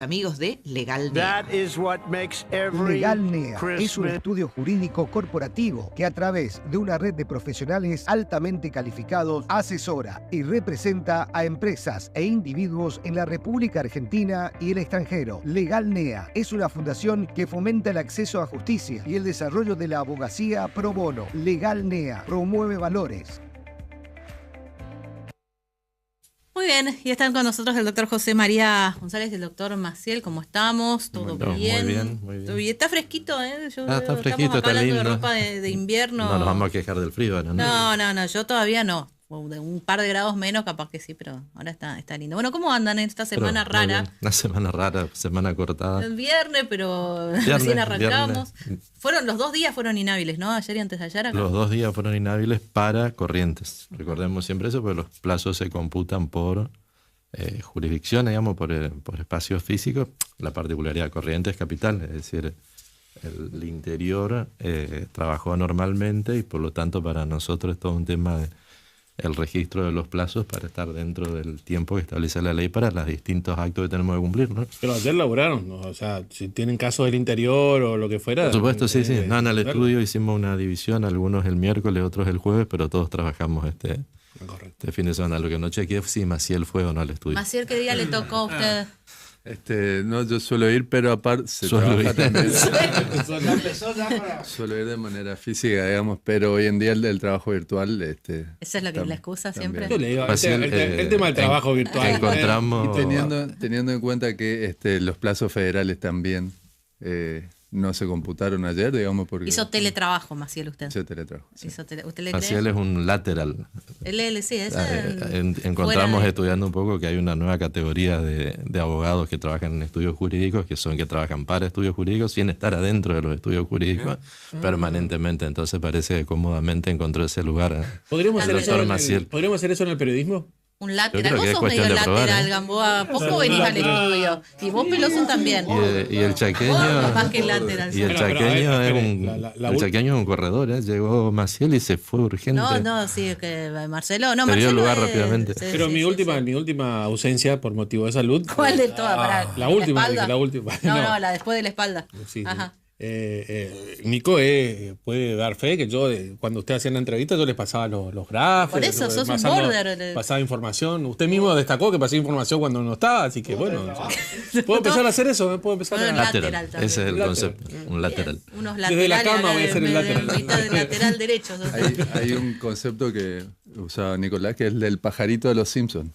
Amigos de Legal NEA. Legal NEA es un estudio jurídico corporativo que a través de una red de profesionales altamente calificados asesora y representa a empresas e individuos en la República Argentina y el extranjero. Legal NEA es una fundación que fomenta el acceso a justicia y el desarrollo de la abogacía pro bono. Legal NEA promueve valores. Muy bien, y están con nosotros el doctor José María González y el doctor Maciel. ¿Cómo estamos? ¿Todo bien? Muy bien, muy bien. ¿Todo bien? Está fresquito, ¿eh? Está fresquito, estamos acá está hablando lindo. de ropa de invierno. No nos vamos a quejar del frío, ¿no? No, yo todavía no. De un par de grados menos, capaz que sí, pero ahora está lindo. Bueno, ¿cómo andan en esta semana Pero, muy rara? bien. Una semana rara, semana cortada. El viernes, pero Viernes, recién arrancamos. viernes. Los 2 días fueron inhábiles, ¿no? Ayer y antes de ayer. Acá. Los 2 días fueron inhábiles para Corrientes. Recordemos siempre eso, porque los plazos se computan por jurisdicción, digamos, por espacios físicos. La particularidad de Corrientes es capital, es decir, el interior trabajó normalmente y por lo tanto para nosotros es todo un tema de el registro de los plazos para estar dentro del tiempo que establece la ley para los distintos actos que tenemos que cumplir, ¿no? Pero ayer laburaron, ¿no? O sea, si tienen casos del interior o lo que fuera. Por supuesto, sí. No, en el claro. estudio hicimos una división, algunos el miércoles, otros el jueves, pero todos trabajamos este fin de semana. Lo que no chequeé si Maciel fue o no al estudio. Maciel, ¿qué día le tocó a usted? No, yo suelo ir, pero aparte se Suelo trabaja ir. también. Suelo ir de manera física, digamos, pero hoy en día el trabajo virtual. ¿Esa es la excusa siempre? Yo le digo, Maciel, el tema del trabajo virtual. Encontramos... Y teniendo en cuenta que los plazos federales también no se computaron ayer, digamos, porque... Hizo teletrabajo, Maciel, usted. Hizo teletrabajo. Sí. ¿Usted le cree? Maciel es un lateral. Sí, ese Encontramos estudiando un poco que hay una nueva categoría de abogados que trabajan en estudios jurídicos, que trabajan para estudios jurídicos sin estar adentro de los estudios jurídicos permanentemente. Entonces parece que cómodamente encontró ese lugar. ¿Podríamos hacer Maciel. eso en el periodismo? Un Yo lateral. creo Vos que es sos medio cuestión de probar, lateral, Gamboa. Poco venís al estudio. Y vos, Peloso, también. Y el chaqueño... Más que lateral. Y el chaqueño es un corredor, ¿eh? Llegó Maciel y se fue urgente. Sí, es que Marcelo... No, Se dio Marcelo lugar rápidamente. Pero mi última ausencia por motivo de salud. ¿Cuál de todas? La última. No, la después de la espalda. Sí. Ajá. Nico puede dar fe que yo, cuando usted hacía la entrevista, yo les pasaba los gráficos. Por eso, sos un border. Pasaba información. Usted mismo destacó que pasaba información cuando no estaba, así que bueno. ¿Puedo empezar a hacer eso? ¿Puedo empezar a lateral también. Ese es el concepto, un lateral. Unos Desde la cama voy a ser el lateral. Lateral derecho. Hay un concepto que usaba Nicolás, que es el del pajarito de los Simpsons.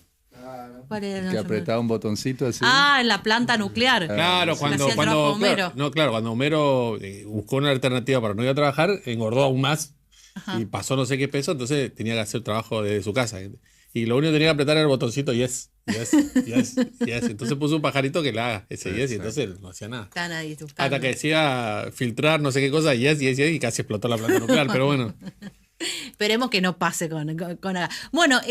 Que apretaba un botoncito así. En la planta nuclear. Claro, cuando Homero buscó una alternativa para no ir a trabajar, engordó aún más. Ajá. Y pasó no sé qué peso, entonces tenía que hacer trabajo desde su casa. Y lo único que tenía que apretar era el botoncito yes. Entonces puso un pajarito que le haga ese yes y entonces no hacía nada. Están ahí hasta que decía filtrar no sé qué cosa, yes, y casi explotó la planta nuclear, pero bueno. Esperemos que no pase con Bueno,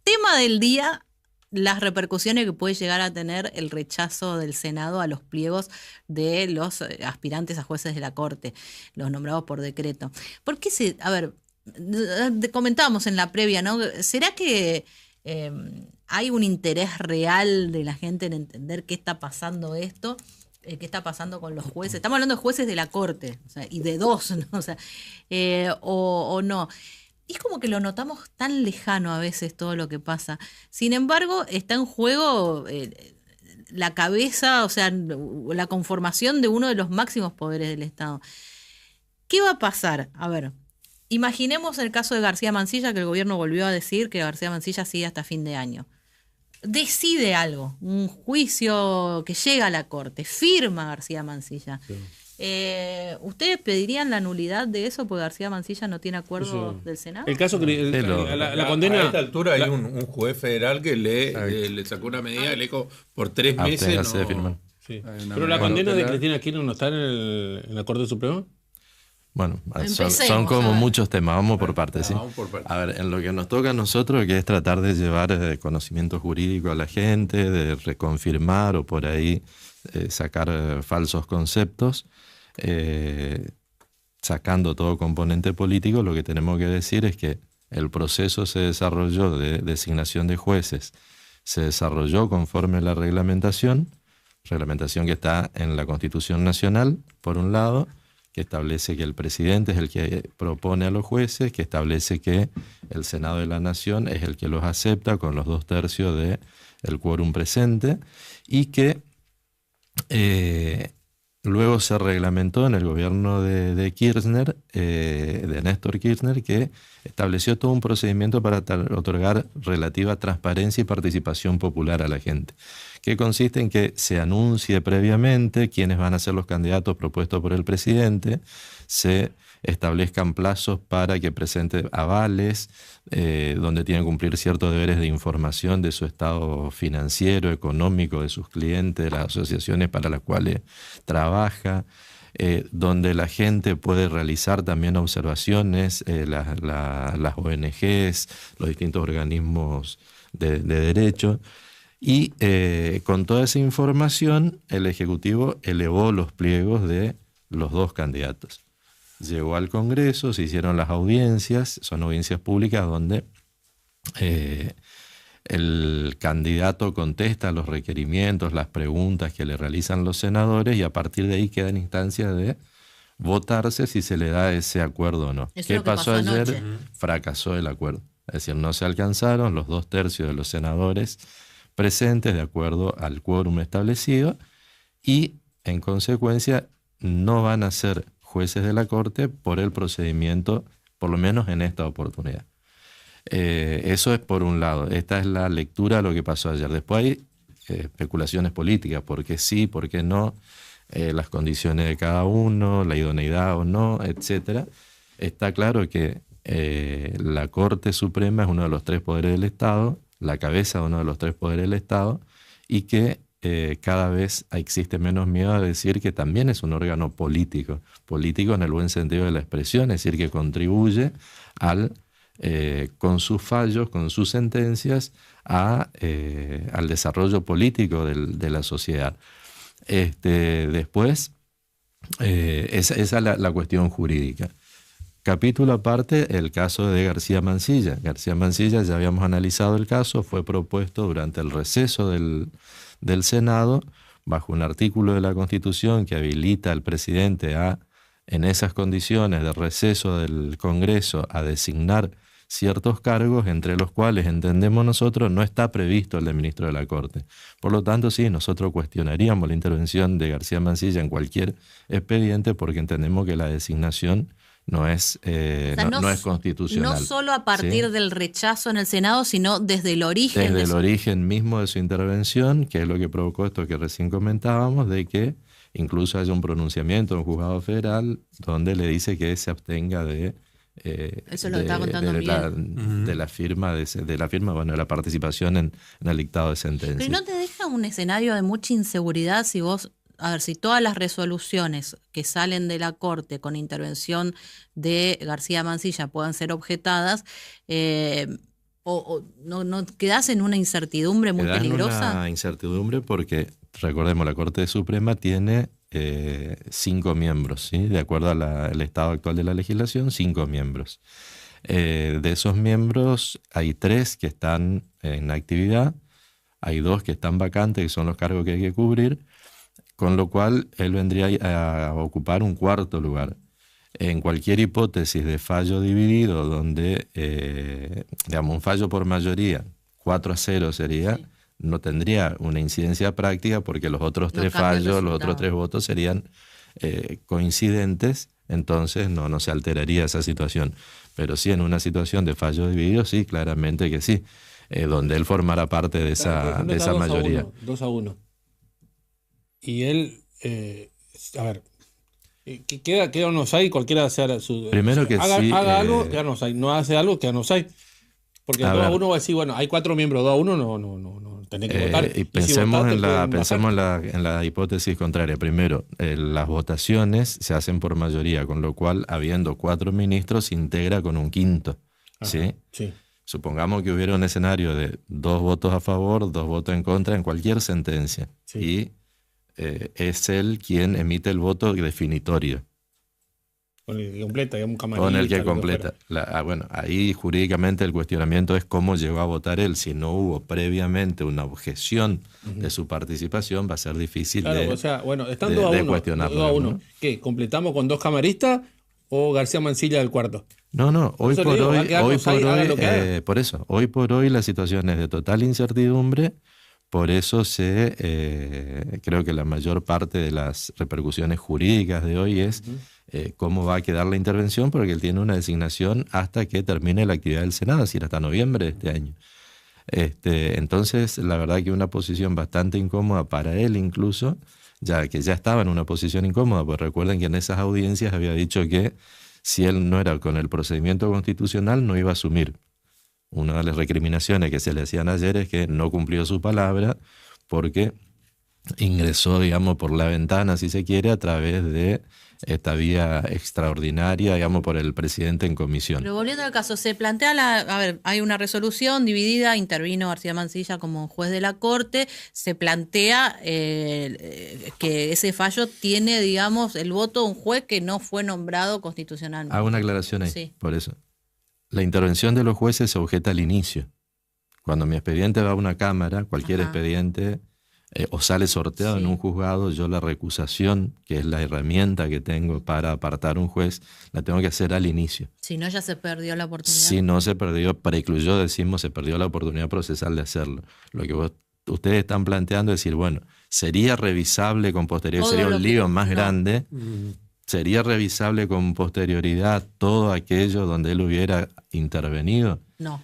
tema del día: las repercusiones que puede llegar a tener el rechazo del Senado a los pliegos de los aspirantes a jueces de la Corte, los nombrados por decreto. ¿Por qué comentábamos en la previa, ¿no? ¿Será que hay un interés real de la gente en entender qué está pasando esto? ¿Qué está pasando con los jueces? Estamos hablando de jueces de la Corte, y de 2, ¿no? O no. Es como que lo notamos tan lejano a veces todo lo que pasa. Sin embargo, está en juego la cabeza, la conformación de uno de los máximos poderes del Estado. ¿Qué va a pasar? A ver, imaginemos el caso de García Mansilla, que el gobierno volvió a decir que García Mansilla sigue hasta fin de año. Decide algo, un juicio que llega a la Corte, firma García Mansilla. Sí. ¿Ustedes pedirían la nulidad de eso porque García Mansilla no tiene acuerdo del Senado? El caso que la condena... A esta altura hay un juez federal que le sacó una medida de eco por 3 meses. Sí. Pero la condena de Cristina Kirchner no está en la Corte Suprema. Bueno, son como muchos temas, vamos por partes, ¿sí? A ver, en lo que nos toca a nosotros, que es tratar de llevar conocimiento jurídico a la gente, de reconfirmar o por ahí sacar falsos conceptos, sacando todo componente político, lo que tenemos que decir es que el proceso se desarrolló de designación de jueces, se desarrolló conforme a la reglamentación, reglamentación que está en la Constitución Nacional, por un lado, que establece que el presidente es el que propone a los jueces, que establece que el Senado de la Nación es el que los acepta con los 2/3 del quórum presente, y que luego se reglamentó en el gobierno de Kirchner, de Néstor Kirchner, que estableció todo un procedimiento para otorgar relativa transparencia y participación popular a la gente, que consiste en que se anuncie previamente quiénes van a ser los candidatos propuestos por el presidente, se establezcan plazos para que presente avales, donde tienen que cumplir ciertos deberes de información de su estado financiero, económico, de sus clientes, de las asociaciones para las cuales trabaja, donde la gente puede realizar también observaciones, las ONGs, los distintos organismos de derecho. Y con toda esa información, el Ejecutivo elevó los pliegos de los dos candidatos. Llegó al Congreso, se hicieron las audiencias, son audiencias públicas donde el candidato contesta los requerimientos, las preguntas que le realizan los senadores, y a partir de ahí queda en instancia de votarse si se le da ese acuerdo o no. ¿Qué pasó ayer? Anoche. Fracasó el acuerdo. Es decir, no se alcanzaron los 2/3 de los senadores presentes de acuerdo al quórum establecido, y en consecuencia no van a ser jueces de la Corte por el procedimiento, por lo menos en esta oportunidad. Eso es por un lado. Esta es la lectura de lo que pasó ayer. Después hay especulaciones políticas, por qué sí, por qué no, las condiciones de cada uno, la idoneidad o no, etc. Está claro que la Corte Suprema es uno de los 3 poderes del Estado, la cabeza de uno de los 3 poderes del Estado, y que cada vez existe menos miedo a decir que también es un órgano político en el buen sentido de la expresión, es decir, que contribuye con sus fallos, con sus sentencias, al desarrollo político de la sociedad. Después, esa es la cuestión jurídica. Capítulo aparte, el caso de García Mansilla. García Mansilla, ya habíamos analizado el caso, fue propuesto durante el receso del Senado, bajo un artículo de la Constitución que habilita al presidente en esas condiciones de receso del Congreso, a designar ciertos cargos, entre los cuales, entendemos nosotros, no está previsto el de ministro de la Corte. Por lo tanto, sí, nosotros cuestionaríamos la intervención de García Mansilla en cualquier expediente, porque entendemos que la designación no es constitucional. No solo a partir del rechazo en el Senado, sino desde el origen. Desde el origen mismo de su intervención, que es lo que provocó esto que recién comentábamos, de que incluso haya un pronunciamiento en un juzgado federal donde le dice que se abstenga de la firma, de la participación en el dictado de sentencia. Pero ¿no te deja un escenario de mucha inseguridad si vos... A ver, si todas las resoluciones que salen de la Corte con intervención de García Mansilla puedan ser objetadas, ¿no quedás en una incertidumbre muy peligrosa? En una incertidumbre porque, recordemos, la Corte Suprema tiene 5 miembros, ¿sí? De acuerdo al estado actual de la legislación, 5 miembros. De esos miembros hay 3 que están en actividad, hay 2 que están vacantes, que son los cargos que hay que cubrir, con lo cual él vendría a ocupar un 4º lugar. En cualquier hipótesis de fallo dividido, donde, un fallo por mayoría, 4-0 sería, sí, no tendría una incidencia práctica, porque los otros 3 fallos, los otros 3 votos serían coincidentes, entonces no se alteraría esa situación. Pero sí, en una situación de fallo dividido, sí, claramente que sí, donde él formará parte de esa mayoría. 2-1. Y él, queda unos hay, cualquiera sea su... Primero que haga algo, queda unos hay. No hace algo, queda unos hay. Porque 2-1 va a decir, bueno, hay 4 miembros, 2-1 no tenés que votar. Y pensemos, en la hipótesis contraria. Primero, las votaciones se hacen por mayoría, con lo cual, habiendo 4 ministros, se integra con un 5º. ¿Sí? Sí. Supongamos que hubiera un escenario de 2 votos a favor, 2 votos en contra en cualquier sentencia. Sí. Y es él quien emite el voto definitorio. Con el que completa, digamos, un camarista. Con el que completa. Bueno, ahí jurídicamente el cuestionamiento es cómo llegó a votar él. Si no hubo previamente una objeción de su participación, va a ser difícil claro, de, o sea, bueno, están 2-1. cuestionarlo. 2-1. ¿No? ¿Qué? ¿Completamos con 2 camaristas o García Mansilla del cuarto? No, hoy por hoy la situación es de total incertidumbre. Por eso creo que la mayor parte de las repercusiones jurídicas de hoy es cómo va a quedar la intervención, porque él tiene una designación hasta que termine la actividad del Senado, es decir, hasta noviembre de este año. Entonces, la verdad que una posición bastante incómoda para él incluso, ya que ya estaba en una posición incómoda, pues recuerden que en esas audiencias había dicho que si él no era con el procedimiento constitucional no iba a asumir. Una de las recriminaciones que se le hacían ayer es que no cumplió su palabra porque ingresó, digamos, por la ventana, si se quiere, a través de esta vía extraordinaria, digamos, por el presidente en comisión. Pero volviendo al caso, se plantea hay una resolución dividida, intervino García Mansilla como juez de la Corte, se plantea que ese fallo tiene, digamos, el voto de un juez que no fue nombrado constitucionalmente. Hago una aclaración ahí, sí. Por eso. La intervención de los jueces se objeta al inicio. Cuando mi expediente va a una cámara, cualquier expediente, o sale sorteado en un juzgado, yo la recusación, que es la herramienta que tengo para apartar un juez, la tengo que hacer al inicio. Si no, ya se perdió la oportunidad. Si no se perdió, precluyó, decimos, se perdió la oportunidad procesal de hacerlo. Lo que ustedes están planteando es decir, bueno, sería revisable con posterioridad, sería un lío más grande. ¿Sería revisable con posterioridad todo aquello donde él hubiera intervenido? No.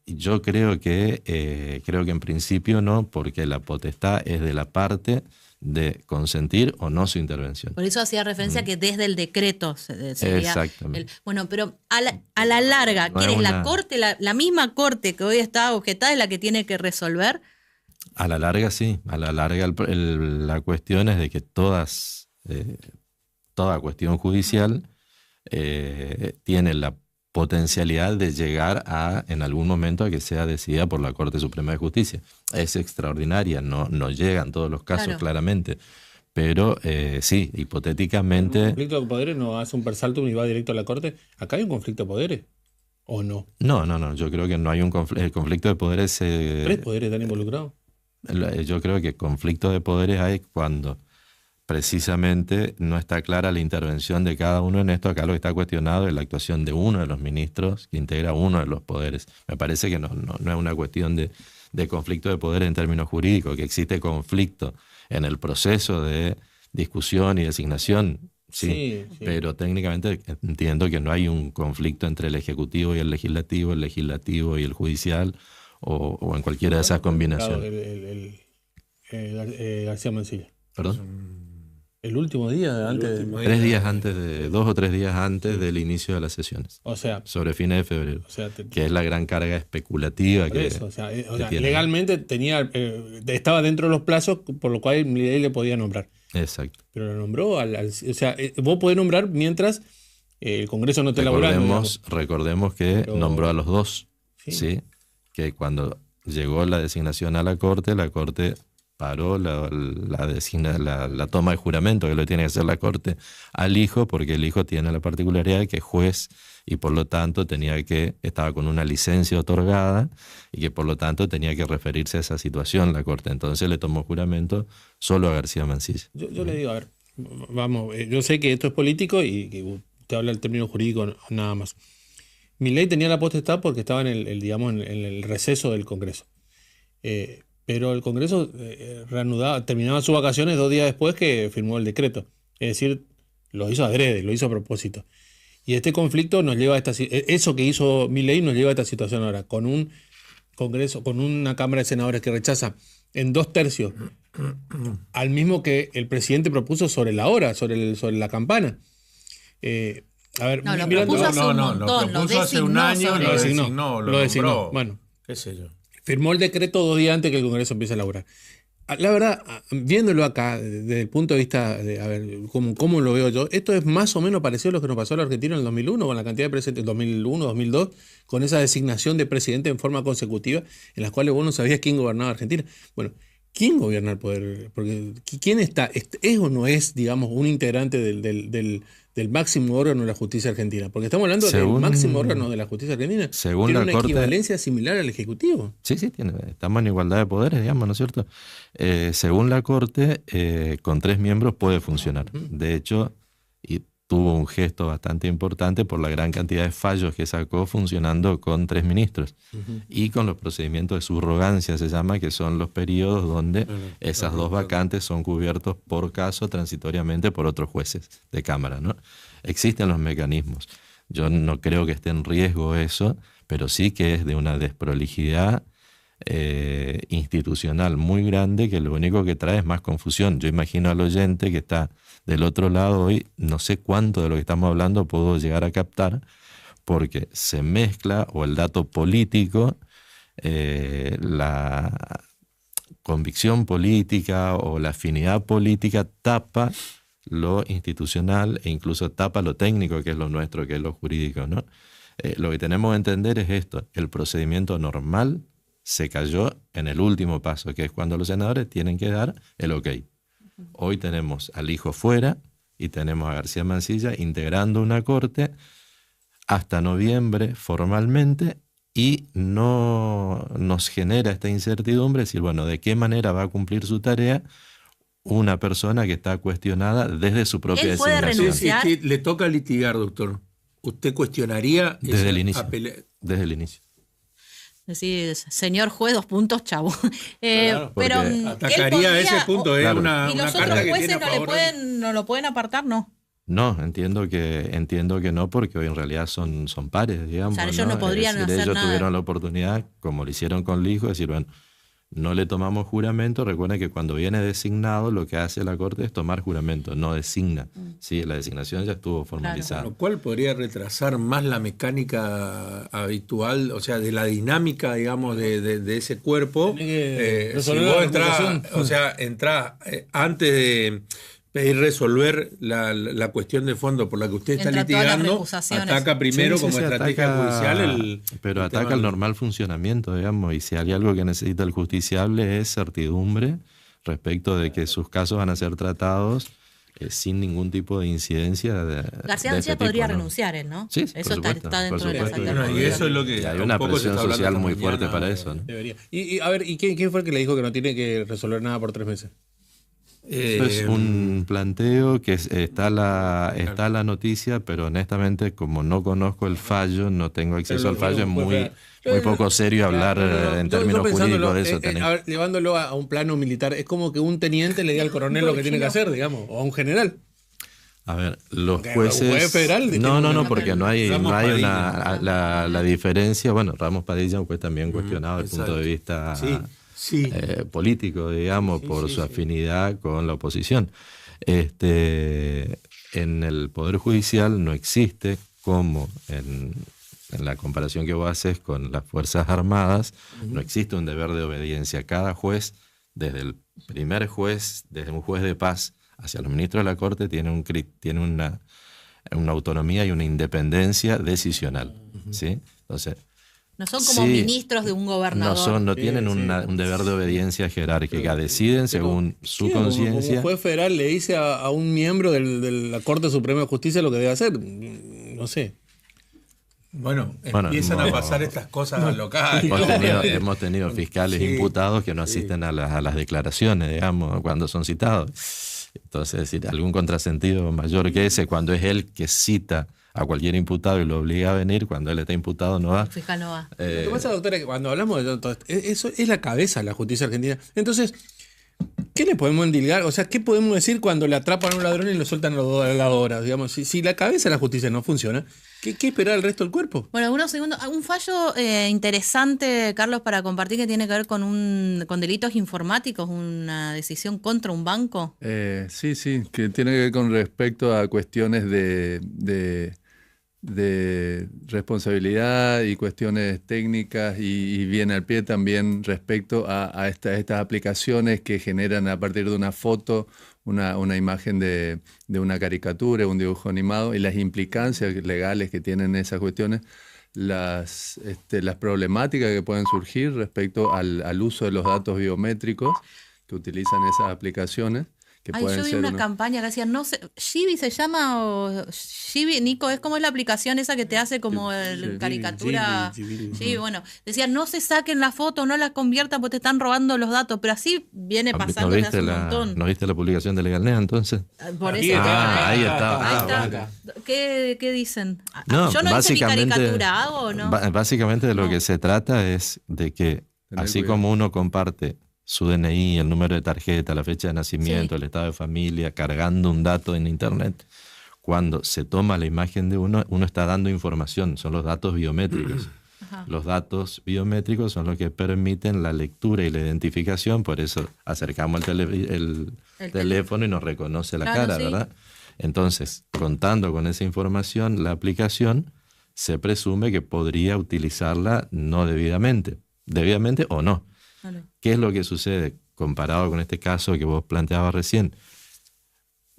Yo creo que en principio no, porque la potestad es de la parte de consentir o no su intervención. Por eso hacía referencia a que desde el decreto sería. Exactamente. Bueno, pero a la larga, No ¿quién es es la Corte? La misma Corte que hoy está objetada es la que tiene que resolver. A la larga sí. A la larga la cuestión es de que toda cuestión judicial tiene la potencialidad de llegar en algún momento a que sea decidida por la Corte Suprema de Justicia. Es extraordinaria, no llegan todos los casos claramente, pero sí, hipotéticamente... ¿Un conflicto de poderes no hace un persaltum y va directo a la Corte? ¿Acá hay un conflicto de poderes o no? No, yo creo que no hay un conflicto. El conflicto de poderes... ¿Tres poderes están involucrados? Yo creo que conflicto de poderes hay cuando precisamente no está clara la intervención de cada uno en esto. Acá lo que está cuestionado es la actuación de uno de los ministros que integra uno de los poderes. Me parece que no es una cuestión de conflicto de poder en términos jurídicos, que existe conflicto en el proceso de discusión y designación, sí. Pero técnicamente entiendo que no hay un conflicto entre el Ejecutivo y el Legislativo y el Judicial, o en cualquiera de esas combinaciones. García Mansilla. ¿Perdón? El último día antes. 3 días antes 2 o 3 días antes del inicio de las sesiones. O sea, sobre fines de febrero. Que es la gran carga especulativa que tiene. Legalmente estaba dentro de los plazos, por lo cual Milei le podía nombrar. Exacto. Pero lo nombró vos podés nombrar mientras el Congreso no esté laburando. Recordemos que nombró a los dos. ¿Sí? Que cuando llegó la designación a la Corte paró la toma de juramento que lo tiene que hacer la Corte al hijo, porque el hijo tiene la particularidad de que es juez y por lo tanto estaba con una licencia otorgada y que por lo tanto tenía que referirse a esa situación la Corte. Entonces le tomó juramento solo a García Mansilla. Yo le digo, a ver, vamos, yo sé que esto es político y que usted habla del término jurídico nada más. Milei tenía la potestad porque estaba en el receso del Congreso. Pero el Congreso terminaba sus vacaciones 2 días después que firmó el decreto. Es decir, lo hizo adrede, lo hizo a propósito. Y este conflicto nos lleva a eso que hizo Milei nos lleva a esta situación ahora, con un Congreso, con una Cámara de Senadores que rechaza en 2/3 al mismo que el presidente propuso sobre la hora, sobre la campana. A ver, lo propuso hace un montón, lo propuso hace un año, lo designó. Bueno, qué sé yo. Firmó el decreto 2 días antes que el Congreso empiece a laburar. La verdad, viéndolo acá, desde el punto de vista de, a ver, cómo lo veo yo, esto es más o menos parecido a lo que nos pasó a la Argentina en el 2001, con la cantidad de presidentes, 2001, 2002, con esa designación de presidente en forma consecutiva, en las cuales vos no sabías quién gobernaba Argentina. Bueno, ¿quién gobierna el poder? Porque ¿quién es o no es, digamos, un integrante del máximo órgano de la justicia argentina? Porque estamos hablando del máximo órgano de la justicia argentina. Según tiene la una Corte, equivalencia similar al Ejecutivo. Sí, estamos en igualdad de poderes, digamos, ¿no es cierto? Según la Corte, con 3 miembros puede funcionar. De hecho, y tuvo un gesto bastante importante por la gran cantidad de fallos que sacó funcionando con 3 ministros. Y con los procedimientos de subrogancia, se llama, que son los periodos donde esas 2 vacantes son cubiertos por caso transitoriamente por otros jueces de Cámara, ¿no? Existen los mecanismos. Yo no creo que esté en riesgo eso, pero sí que es de una desprolijidad institucional muy grande, que lo único que trae es más confusión. Yo imagino al oyente que está del otro lado hoy, no sé cuánto de lo que estamos hablando puedo llegar a captar, porque se mezcla o el dato político, la convicción política o la afinidad política tapa lo institucional e incluso tapa lo técnico, que es lo nuestro, que es lo jurídico, ¿no? Lo que tenemos que entender es esto: el procedimiento normal se cayó en el último paso, que es cuando los senadores tienen que dar el ok. Hoy tenemos al hijo fuera y tenemos a García Mansilla integrando una corte hasta noviembre formalmente, y no nos genera esta incertidumbre, decir, bueno, ¿de qué manera va a cumplir su tarea una persona que está cuestionada desde su propia ¿Él puede designación? renunciar? Sí, le toca litigar, doctor. ¿Usted cuestionaría Desde el inicio. Desde el inicio. Decir, señor juez, 2 puntos, chavo. Claro, pero atacaría ese punto, claro. una ¿y los carta otros que jueces tiene a favor no lo pueden apartar? No. No, entiendo que no, porque hoy en realidad son pares, digamos. O sea, ellos no podrían hacer ellos nada. tuvieron la oportunidad, como lo hicieron con Lijo, de decir, bueno, no le tomamos juramento. Recuerden que cuando viene designado, lo que hace la Corte es tomar juramento, no designa. Sí, la designación ya estuvo formalizada. Lo cual podría retrasar más la mecánica habitual, o sea, de la dinámica, digamos, de ese cuerpo. Si vos entrás antes de pedir resolver la cuestión de fondo por la que usted está litigando, ataca primero como estrategia judicial pero ataca el normal funcionamiento, digamos, y si hay algo que necesita el justiciable es certidumbre respecto de que sus casos van a ser tratados sin ningún tipo de incidencia. García Mansilla podría renunciar, él, ¿no? Sí, eso está dentro de las alternativas. Y eso es lo que hay una presión social muy fuerte para eso, ¿no? Debería. Y a ver, ¿y quién fue el que le dijo que no tiene que resolver nada por 3 meses? Es un planteo que está la noticia, pero honestamente, como no conozco el fallo, no tengo acceso al fallo, es muy poco serio hablar en términos jurídicos de eso. Llevándolo a un plano militar, es como que un teniente le diga al coronel lo que tiene que hacer, digamos, o a un general. A ver, los jueces... ¿Un juez federal? No, porque no hay la diferencia. Bueno, Ramos Padilla, un juez también cuestionado desde el punto de vista... político, digamos, por su afinidad con la oposición. En el Poder Judicial no existe, como en la comparación que vos haces con las Fuerzas Armadas, no existe un deber de obediencia. Cada juez, desde el primer juez, desde un juez de paz hacia los ministros de la Corte, tiene una autonomía y una independencia decisional. ¿Sí? Entonces, no son como ministros de un gobernador. No tienen un deber de obediencia jerárquica. Deciden según su conciencia. Como juez federal le dice a un miembro de la Corte Suprema de Justicia lo que debe hacer. No sé. Bueno, empiezan a pasar estas cosas locales. Hemos tenido fiscales imputados que no asisten a las declaraciones, digamos, cuando son citados. Entonces, es decir, algún contrasentido mayor que ese, cuando es él que cita a cualquier imputado y lo obliga a venir, cuando él está imputado no va. El fiscal no va. Lo que pasa, doctora, es que cuando hablamos de todo esto, eso es la cabeza de la justicia argentina. Entonces, ¿qué le podemos endilgar? O sea, ¿qué podemos decir cuando le atrapan a un ladrón y lo sueltan a las horas? Digamos, si la cabeza de la justicia no funciona, ¿qué esperar el resto del cuerpo? Bueno, unos segundos. Un fallo interesante, Carlos, para compartir, que tiene que ver con delitos informáticos, una decisión contra un banco. Sí, que tiene que ver con respecto a cuestiones de responsabilidad y cuestiones técnicas, y viene al pie también respecto a estas aplicaciones que generan a partir de una foto una imagen de una caricatura, un dibujo animado, y las implicancias legales que tienen esas cuestiones, las problemáticas que pueden surgir respecto al uso de los datos biométricos que utilizan esas aplicaciones, Ay, yo vi una campaña que decía, no sé, Chibi se llama, o Chibi, Nico, es como es la aplicación esa que te hace como el caricatura. Sí, bueno, decía, no se saquen la foto, no la conviertan porque te están robando los datos, pero así viene pasando desde hace un montón. ¿No viste la publicación de Legalnet entonces? Por eso. Ahí está. ¿Qué dicen? No, yo no hice mi caricatura, ¿hago o no? Básicamente de lo que se trata es de que, así como uno comparte su DNI, el número de tarjeta, la fecha de nacimiento, el estado de familia, cargando un dato en internet, cuando se toma la imagen de uno está dando información, son los datos biométricos. Los datos biométricos son los que permiten la lectura y la identificación, por eso acercamos el teléfono y nos reconoce la cara, ¿verdad? Entonces, contando con esa información, la aplicación se presume que podría utilizarla no debidamente o no. Vale. ¿Qué es lo que sucede comparado con este caso que vos planteabas recién?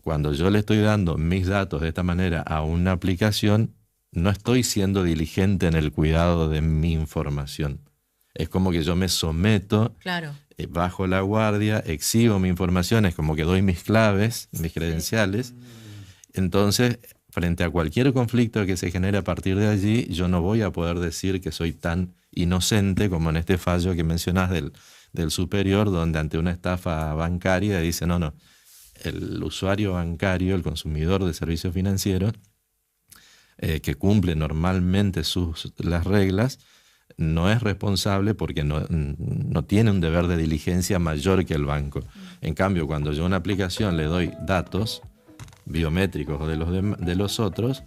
Cuando yo le estoy dando mis datos de esta manera a una aplicación, no estoy siendo diligente en el cuidado de mi información. Es como que yo me someto, bajo la guardia, exhibo mi información, es como que doy mis claves, mis credenciales. Entonces, frente a cualquier conflicto que se genere a partir de allí, yo no voy a poder decir que soy tan inocente como en este fallo que mencionás del superior, donde ante una estafa bancaria dice, no, el usuario bancario, el consumidor de servicios financieros, que cumple normalmente las reglas, no es responsable porque no tiene un deber de diligencia mayor que el banco. En cambio, cuando yo a una aplicación le doy datos biométricos o de los otros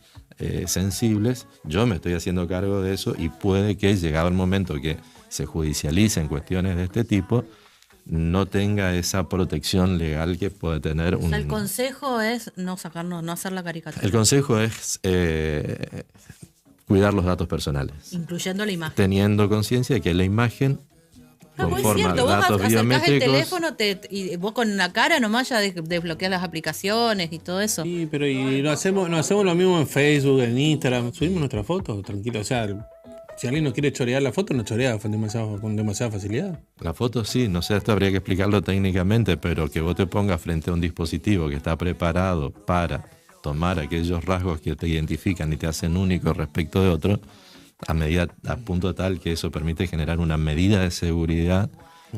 sensibles, yo me estoy haciendo cargo de eso y puede que, llegado el momento que se judicialicen cuestiones de este tipo, no tenga esa protección legal que puede tener un... El consejo es no hacer la caricatura. El consejo es cuidar los datos personales. Incluyendo la imagen. Teniendo conciencia de que la imagen conforma datos biométricos. El teléfono y vos con la cara nomás ya desbloqueas las aplicaciones y todo eso. Sí, pero y no hacemos lo mismo en Facebook, en Instagram. Subimos nuestras fotos, tranquilo. O sea, si alguien nos quiere chorear la foto, nos chorea con demasiada facilidad. La foto sí, no sé, esto habría que explicarlo técnicamente, pero que vos te pongas frente a un dispositivo que está preparado para tomar aquellos rasgos que te identifican y te hacen único respecto de otro, a punto tal que eso permite generar una medida de seguridad.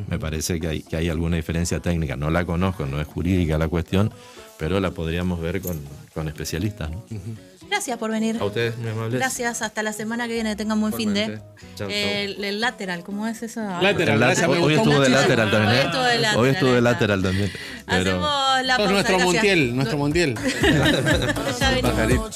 Me parece que hay alguna diferencia técnica. No la conozco, no es jurídica la cuestión, pero la podríamos ver con especialistas, ¿no? Gracias por venir. A ustedes, muy amables. Gracias, hasta la semana que viene. Tengan buen fin de. Chau. El lateral, ¿cómo es eso? Hoy estuvo de lateral también. Hoy estuvo de lateral también. Hacemos la pausa. Nuestro Montiel. Ya venimos.